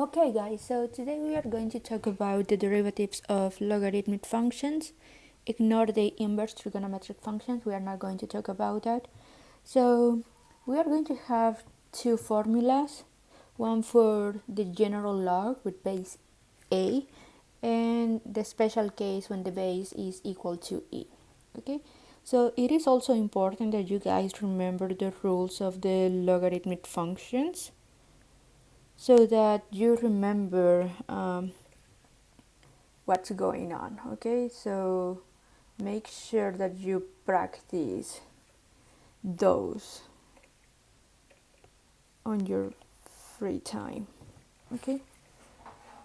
Okay guys, so today we are going to talk about the derivatives of logarithmic functions. Ignore the inverse trigonometric functions, we are not going to talk about that. So we are going to have two formulas, one for the general log with base a and the special case when the base is equal to e. Okay, so it is also important that you guys remember the rules of the logarithmic functions so that you remember what's going on. Okay, so make sure that you practice those on your free time. Okay,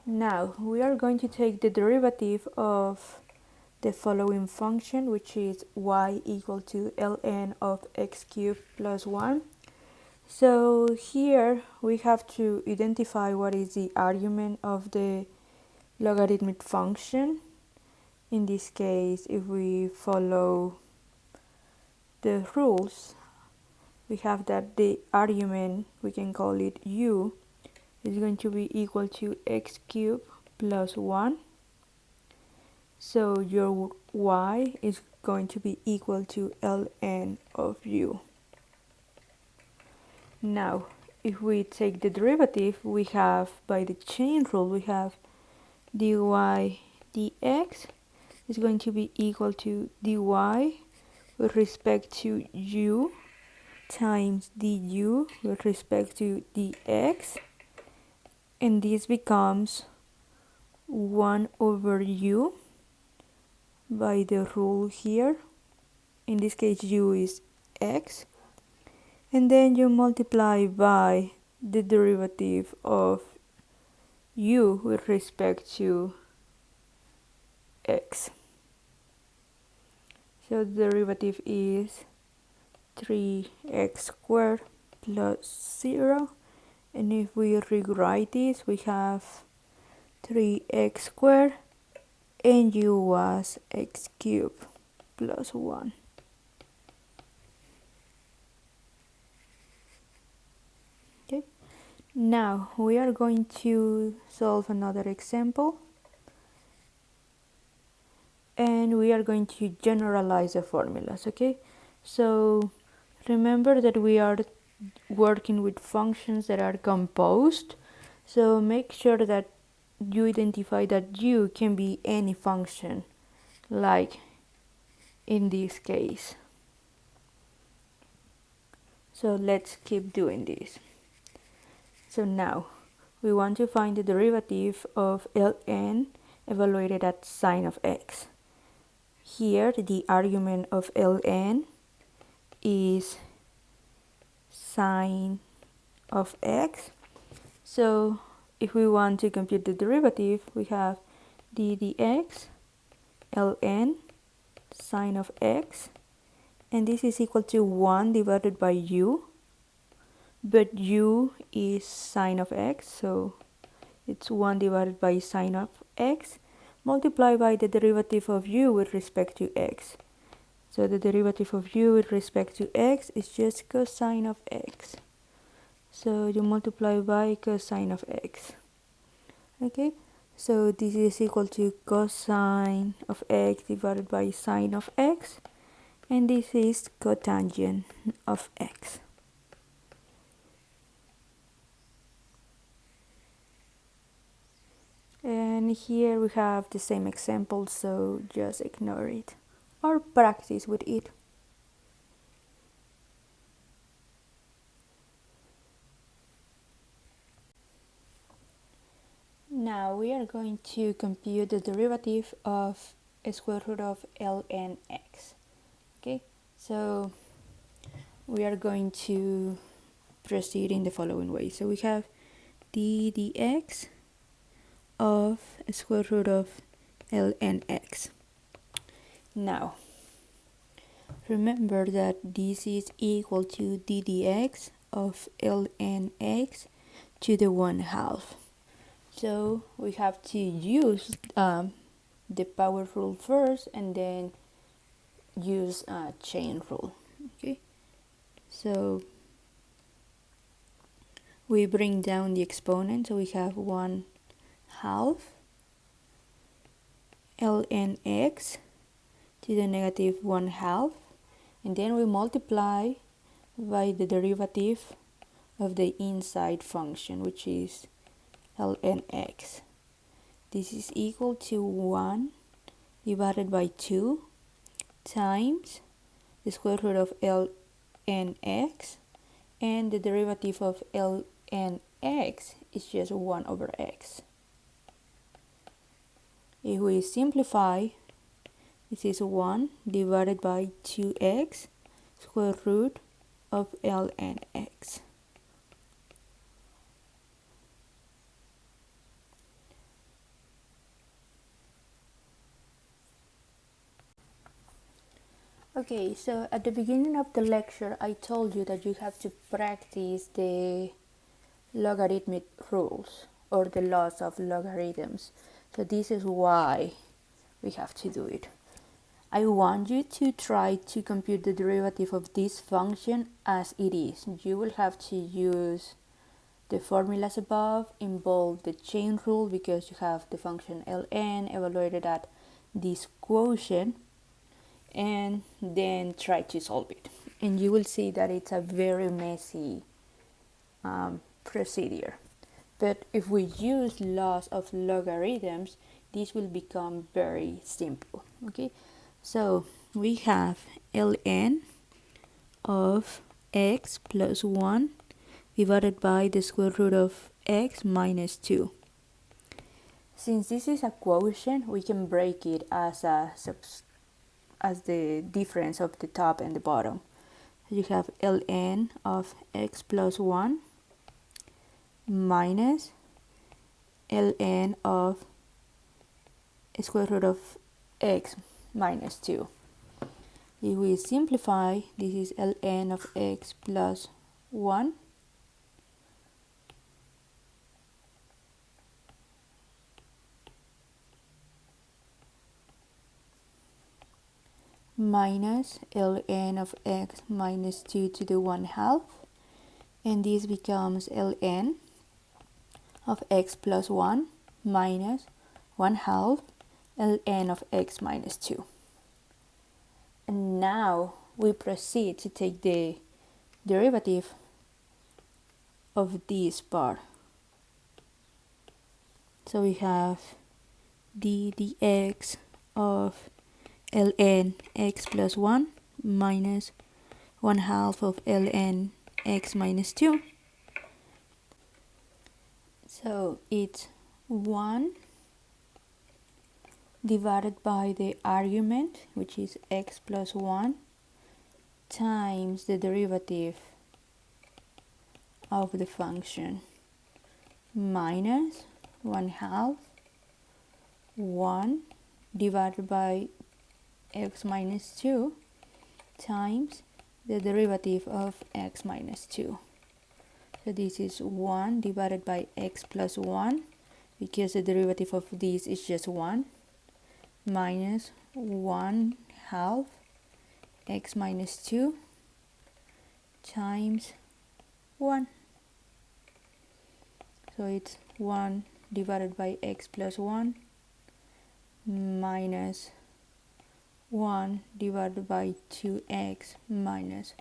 now we are going to take the derivative of the following function, which is y equal to ln of x cubed plus 1. So here we have to identify what is the argument of the logarithmic function. In this case, if we follow the rules, we have that the argument, we can call it u, is going to be equal to x cubed plus 1. So your y is going to be equal to ln of u. Now, if we take the derivative, we have, by the chain rule, we have dy dx is going to be equal to dy with respect to u times du with respect to dx, and this becomes 1 over u by the rule here. In this case u is x, and then you multiply by the derivative of u with respect to x. So the derivative is 3x squared plus 0, and if we rewrite this, we have 3x squared and u was x cubed plus 1. Okay, now we are going to solve another example, and we are going to generalize the formulas. Okay, so remember that we are working with functions that are composed, so make sure that you identify that u can be any function, like in this case. So let's keep doing this. So now we want to find the derivative of ln evaluated at sine of x. Here the argument of ln is sine of x. So if we want to compute the derivative, we have d dx ln sine of x, and this is equal to 1 divided by u, but u is sine of x, so it's 1 divided by sine of x multiplied by the derivative of u with respect to x. So the derivative of u with respect to x is just cosine of x. So you multiply by cosine of x. Okay, so this is equal to cosine of x divided by sine of x, and this is cotangent of x. And here we have the same example, so just ignore it or practice with it. Now we are going to compute the derivative of a square root of ln x. Okay, so we are going to proceed in the following way. So we have d dx of a square root of ln x. Now remember that this is equal to d dx of ln x to the 1/2. So we have to use the power rule first and then use chain rule. Okay, so we bring down the exponent, so we have 1/2 ln x to the negative 1/2, and then we multiply by the derivative of the inside function, which is ln x. This is equal to 1 divided by 2 times the square root of ln x, and the derivative of ln x is just 1 over x. If we simplify, this is 1 divided by 2x square root of ln x. Okay, so at the beginning of the lecture, I told you that you have to practice the logarithmic rules or the laws of logarithms. So this is why we have to do it. I want you to try to compute the derivative of this function as it is. You will have to use the formulas above, involve the chain rule because you have the function ln evaluated at this quotient, and then try to solve it. And you will see that it's a very messy procedure. But if we use laws of logarithms, this will become very simple. Okay, so we have ln of x plus 1 divided by the square root of x minus 2. Since this is a quotient, we can break it as the difference of the top and the bottom. You have ln of x plus 1 minus ln of square root of x minus 2. If we simplify, this is ln of x plus 1 minus ln of x minus 2 to the 1/2, and this becomes ln of x plus 1 minus 1/2 ln of x minus 2. And now we proceed to take the derivative of this part. So we have dx of ln x plus 1 minus 1/2 of ln x minus 2. So it's 1 divided by the argument, which is x plus 1, times the derivative of the function, minus 1/2 1 divided by x minus 2 times the derivative of x minus 2. So this is 1 divided by x plus 1, because the derivative of this is just 1, minus 1/2 x minus 2 times 1. So it's 1 divided by x plus 1 minus 1 divided by 2x minus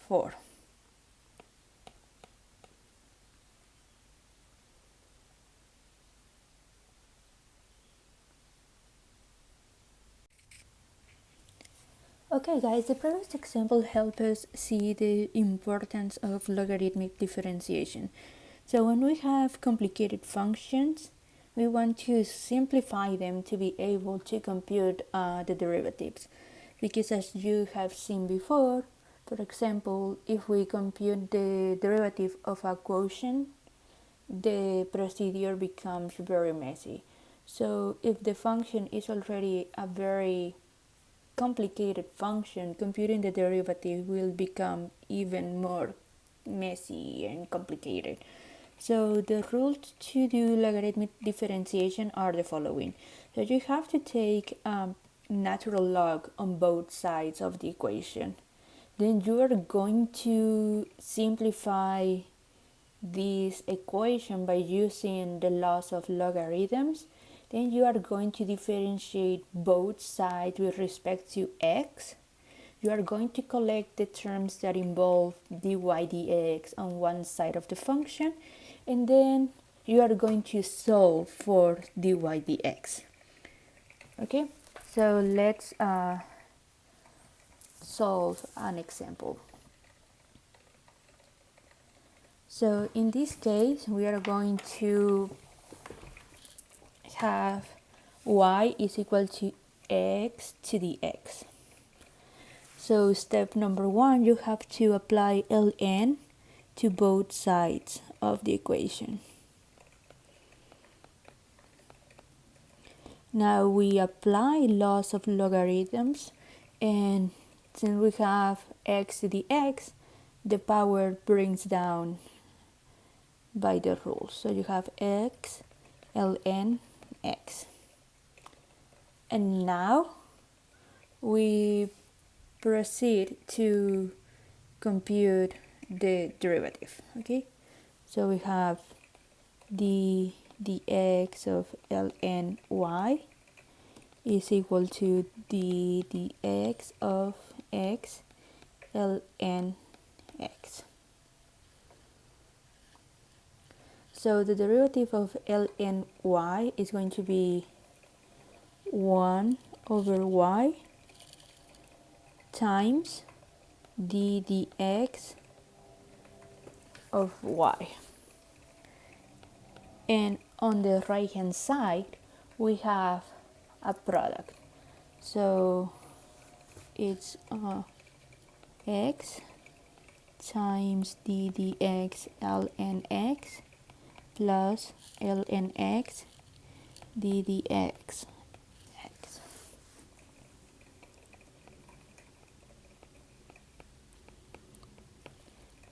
4. Okay guys, the previous example helped us see the importance of logarithmic differentiation. So when we have complicated functions, we want to simplify them to be able to compute the derivatives. Because as you have seen before, for example, if we compute the derivative of a quotient, the procedure becomes very messy. So if the function is already a very complicated function, computing the derivative will become even more messy and complicated. So the rules to do logarithmic differentiation are the following. So you have to take natural log on both sides of the equation. Then you are going to simplify this equation by using the laws of logarithms, then you are going to differentiate both sides with respect to x. You are going to collect the terms that involve dy dx on one side of the function, and then you are going to solve for dy dx. Okay, so let's solve an example. So in this case, we are going to have y is equal to x to the x. So step number 1, you have to apply ln to both sides of the equation. Now we apply laws of logarithms, and since we have x to the x, the power brings down by the rules. So you have x ln x. And now we proceed to compute the derivative. Okay, so we have the dx of ln y is equal to the dx of x ln x. So the derivative of ln y is going to be 1 over y times d dx of y. And on the right hand side we have a product. So it's x times d dx ln x plus ln x d dx x.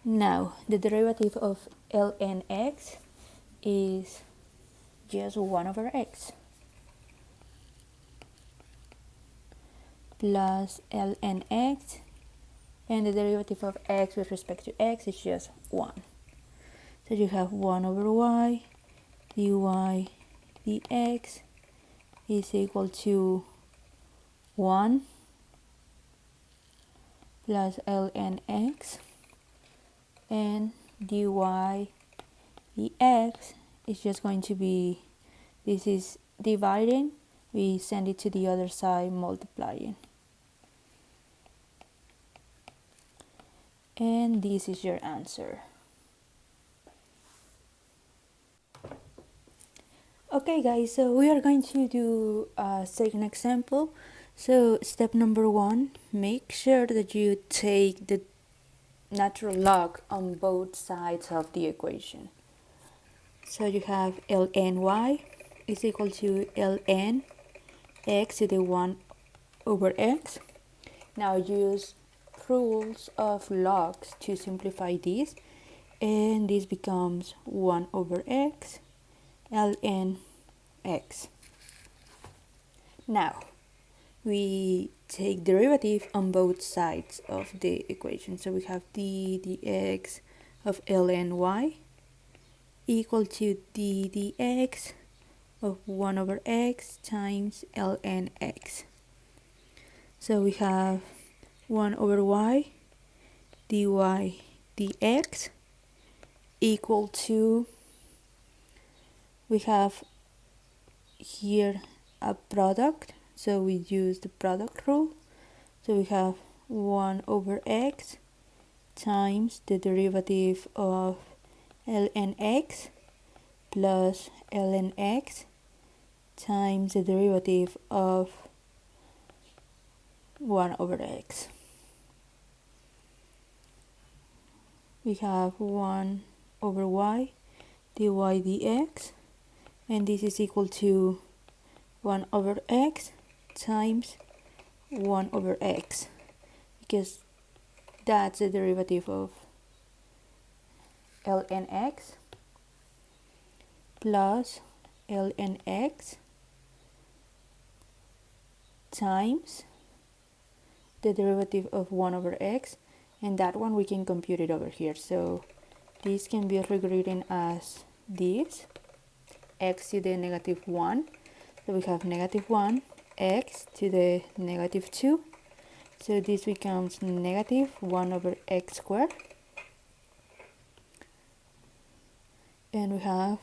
Now the derivative of ln x is just 1 over x plus ln x, and the derivative of x with respect to x is just 1. So you have 1 over y dy dx is equal to 1 plus ln x, and dy dx is just going to be, this is dividing, we send it to the other side multiplying, and this is your answer. Okay guys, so we are going to do a second example. So step number 1, make sure that you take the natural log on both sides of the equation. So you have ln y is equal to ln x to the 1 over x. Now use rules of logs to simplify this, and this becomes 1 over x ln x. Now we take derivative on both sides of the equation. So we have d dx of ln y equal to d dx of 1 over x times ln x. So we have 1 over y dy dx equal to, we have here a product, so we use the product rule. So we have 1 over x times the derivative of ln x plus ln x times the derivative of 1 over x. We have 1 over y dy dx, and this is equal to 1 over x times 1 over x, because that's the derivative of ln x plus ln x times the derivative of 1 over x, and that one we can compute it over here. So this can be rewritten as this, x to the negative 1. So we have negative 1, x to the negative 2. So this becomes negative 1 over x squared. And we have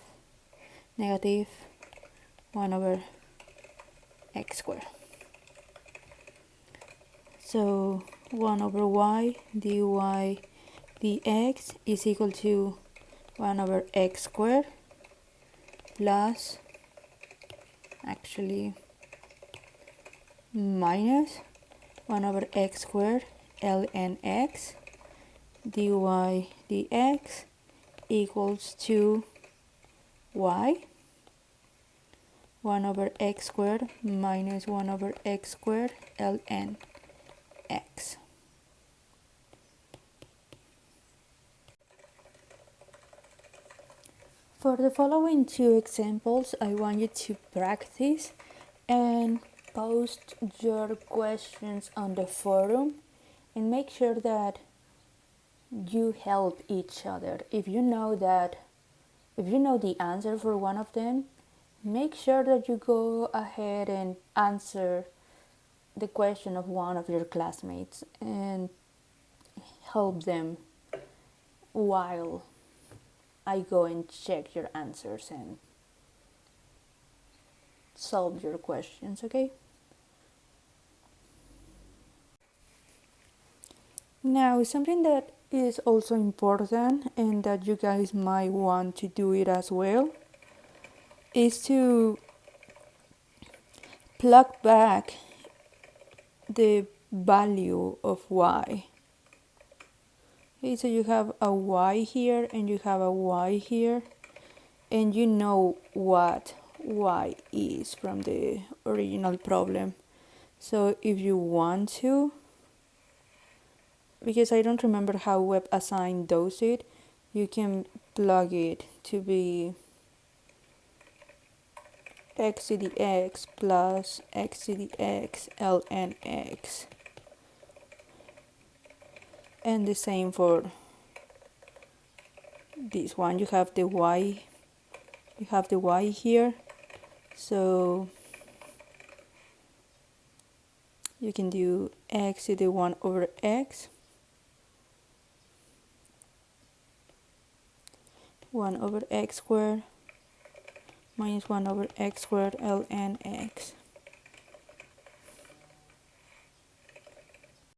negative 1 over x squared. So 1 over y dy dx is equal to 1 over x squared plus, actually, minus 1 over x squared ln x dy dx equals to y 1 over x squared minus 1 over x squared ln x. For the following two examples, I want you to practice and post your questions on the forum and make sure that you help each other. If you know the answer for one of them, make sure that you go ahead and answer the question of one of your classmates and help them while I go and check your answers and solve your questions, okay? Now, something that is also important and that you guys might want to do it as well is to plug back the value of y. Okay, so you have a y here and you have a y here, and you know what y is from the original problem. So if you want to, because I don't remember how WebAssign does it, you can plug it to be x to the x plus x to the x ln x, and the same for this one. You have the y here, so you can do x to the 1 over x 1 over x squared minus 1 over x squared ln x.